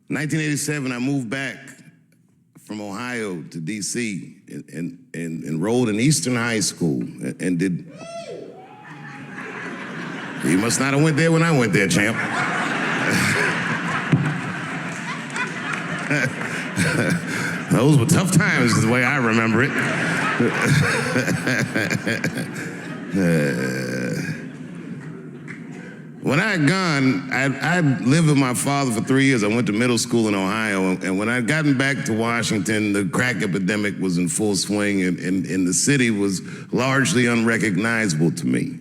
In 1987, I moved back from Ohio to D.C. and enrolled in Eastern High School and did... You must not have went there when I went there, champ. Those were tough times, is the way I remember it. When I had gone, I lived with my father for 3 years. I went to middle school in Ohio, and when I'd gotten back to Washington, the crack epidemic was in full swing, and the city was largely unrecognizable to me.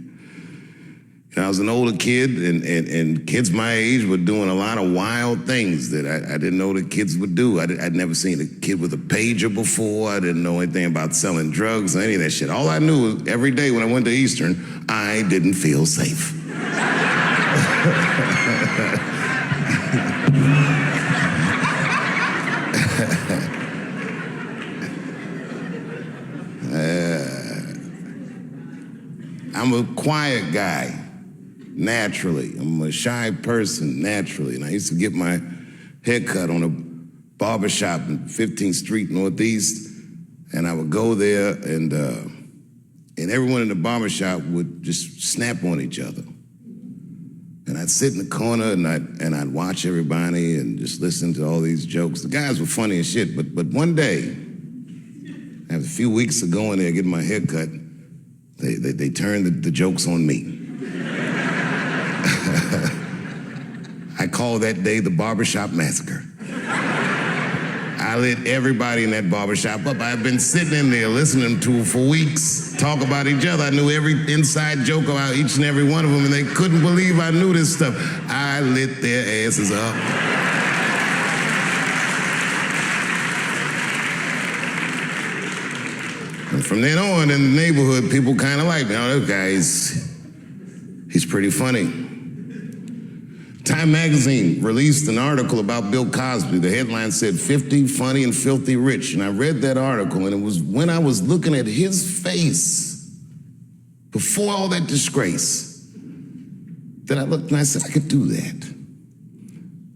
I was an older kid, and kids my age were doing a lot of wild things that I didn't know that kids would do. I'd never seen a kid with a pager before. I didn't know anything about selling drugs or any of that shit. All I knew was every day when I went to Eastern, I didn't feel safe. I'm a quiet guy. Naturally. I'm a shy person, naturally. And I used to get my hair cut on a barbershop in 15th Street Northeast, and I would go there, and everyone in the barbershop would just snap on each other. And I'd sit in the corner, and I'd watch everybody and just listen to all these jokes. The guys were funny as shit, but one day, after a few weeks of going there, getting my hair cut, they turned the jokes on me. I call that day the barbershop massacre. I lit everybody in that barbershop up. I've been sitting in there listening to for weeks talk about each other. I knew every inside joke about each and every one of them, and they couldn't believe I knew this stuff. I lit their asses up. And from then on in the neighborhood, people kind of like me. Oh, this guy, he's pretty funny. Time magazine released an article about Bill Cosby. The headline said, 50 funny and filthy rich. And I read that article, and it was when I was looking at his face before all that disgrace that I looked and I said, I could do that.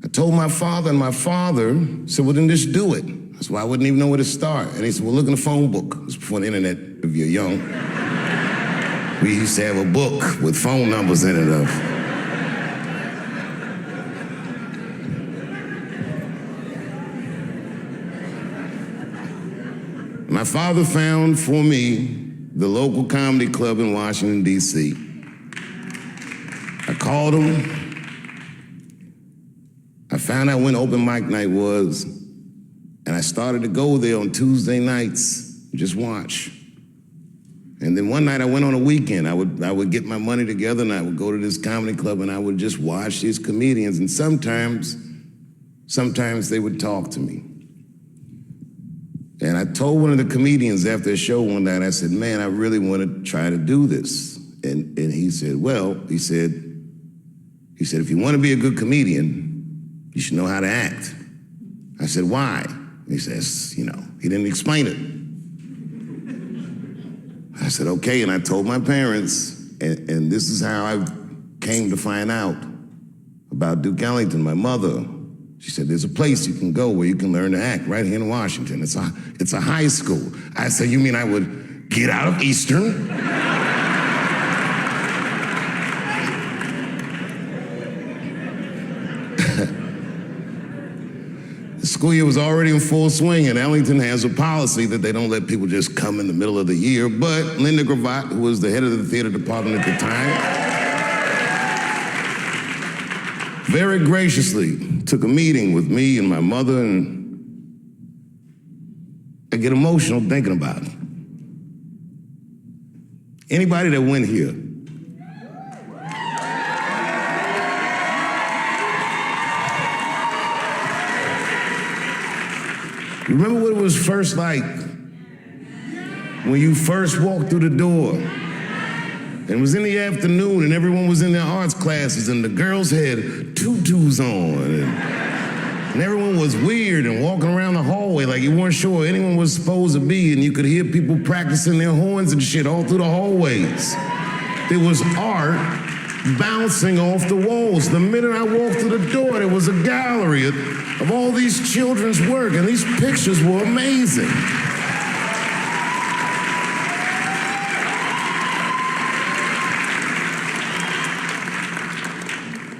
I told my father, and my father said, well, then just do it. That's why I wouldn't even know where to start. And he said, well, look in the phone book. It was before the internet, if you're young. We used to have a book with phone numbers in it of. My father found for me the local comedy club in Washington, D.C. I called him. I found out when open mic night was, and I started to go there on Tuesday nights, just watch. And then one night I went on a weekend. I would get my money together, and I would go to this comedy club, and I would just watch these comedians, and sometimes they would talk to me. And I told one of the comedians after a show one night, I said, man, I really want to try to do this. And he said, well, he said, if you want to be a good comedian, you should know how to act. I said, why? He says, he didn't explain it. I said, okay, and I told my parents, and this is how I came to find out about Duke Ellington, my mother. She said, there's a place you can go where you can learn to act right here in Washington. It's a high school. I said, you mean I would get out of Eastern? The school year was already in full swing, and Ellington has a policy that they don't let people just come in the middle of the year. But Linda Gravatt, who was the head of the theater department at the time, very graciously took a meeting with me and my mother, and I get emotional thinking about it. Anybody that went here, remember what it was first like when you first walked through the door? And it was in the afternoon, and everyone was in their arts classes, and the girls had tutus on, and everyone was weird and walking around the hallway like you weren't sure where anyone was supposed to be, and you could hear people practicing their horns and shit all through the hallways. There was art bouncing off the walls. The minute I walked through the door, there was a gallery of all these children's work, and these pictures were amazing.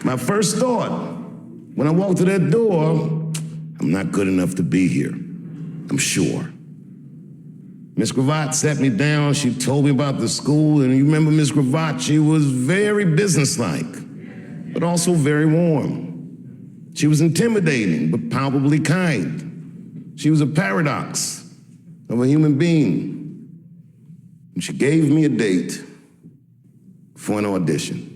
My first thought, when I walked through that door, I'm not good enough to be here, I'm sure. Miss Gravatt sat me down, she told me about the school, and you remember Miss Gravatt, she was very businesslike, but also very warm. She was intimidating, but palpably kind. She was a paradox of a human being. And she gave me a date for an audition.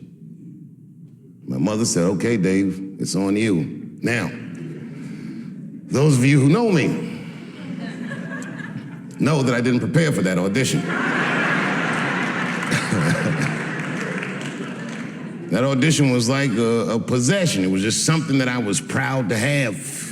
My mother said, okay, Dave, it's on you. Now, those of you who know me know that I didn't prepare for that audition. That audition was like a possession. It was just something that I was proud to have.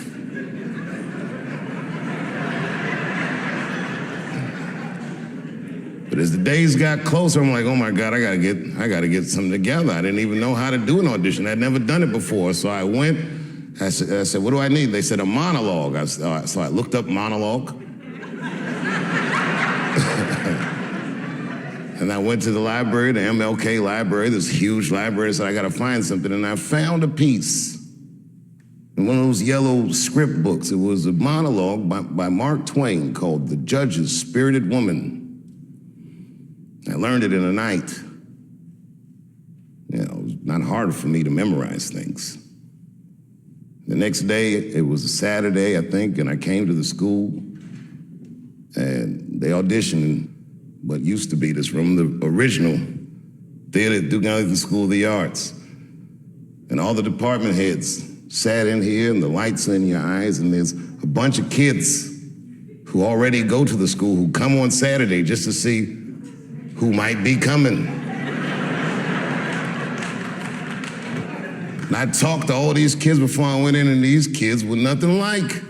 But as the days got closer, I'm like, oh my God, I gotta get something together. I didn't even know how to do an audition. I'd never done it before. So I went, I said, what do I need? They said a monologue. So I looked up monologue. And I went to the library, the MLK library, this huge library, so I gotta find something. And I found a piece in one of those yellow script books. It was a monologue by Mark Twain called The Judge's Spirited Woman. I learned it in a night. You know, it was not hard for me to memorize things. The next day, it was a Saturday, I think, and I came to the school, and they auditioned in what used to be this room, the original theater at Duke Ellington School of the Arts. And all the department heads sat in here, and the lights are in your eyes, and there's a bunch of kids who already go to the school who come on Saturday just to see who might be coming. And I talked to all these kids before I went in, and these kids were nothing like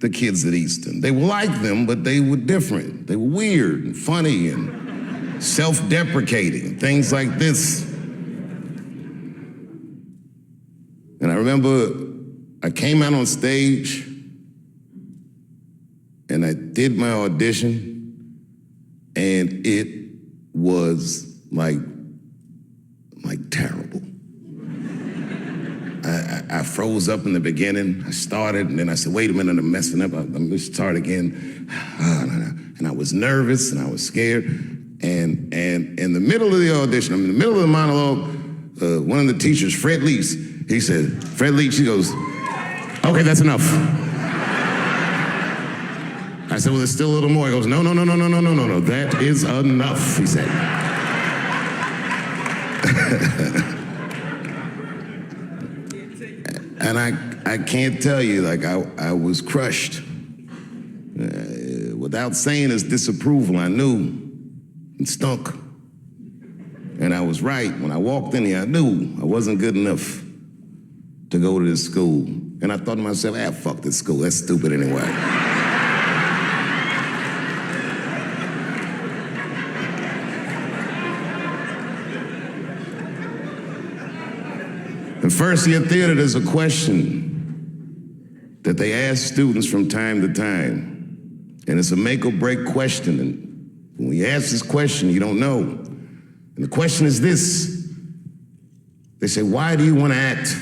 the kids at Easton. They were like them, but they were different. They were weird and funny and self-deprecating, things like this. And I remember I came out on stage and I did my audition, and it was like terrible. I froze up in the beginning. I started, and then I said, wait a minute, I'm messing up. Let me start again. And I was nervous, and I was scared. And in the middle of the audition, I'm in the middle of the monologue, one of the teachers, Fred Leach, he said, Fred Leach, he goes, okay, that's enough. I said, well, there's still a little more. He goes, no, that is enough, he said. And I can't tell you, like, I was crushed. Without saying his disapproval, I knew it stunk. And I was right. When I walked in here, I knew I wasn't good enough to go to this school. And I thought to myself, fuck this school, that's stupid anyway. In first year theater, there's a question that they ask students from time to time. And it's a make or break question. And when you ask this question, you don't know. And the question is this. They say, why do you want to act?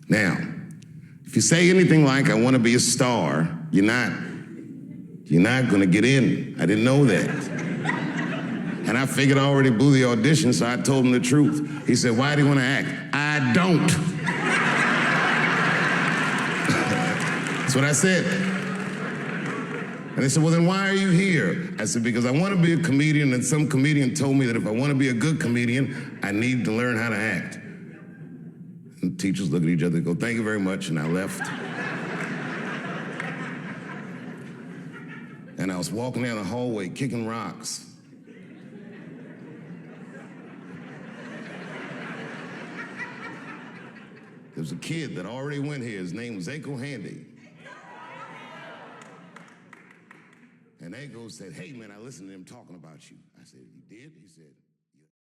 Now, if you say anything like, I want to be a star, you're not going to get in. I didn't know that. And I figured I already blew the audition, so I told him the truth. He said, why do you want to act? I don't. That's what I said. And they said, well, then why are you here? I said, because I want to be a comedian, and some comedian told me that if I want to be a good comedian, I need to learn how to act. And teachers look at each other and go, thank you very much, and I left. And I was walking down the hallway, kicking rocks. There was a kid that already went here. His name was Aiko Handy. And Aiko said, hey, man, I listened to him talking about you. I said, you did? He said,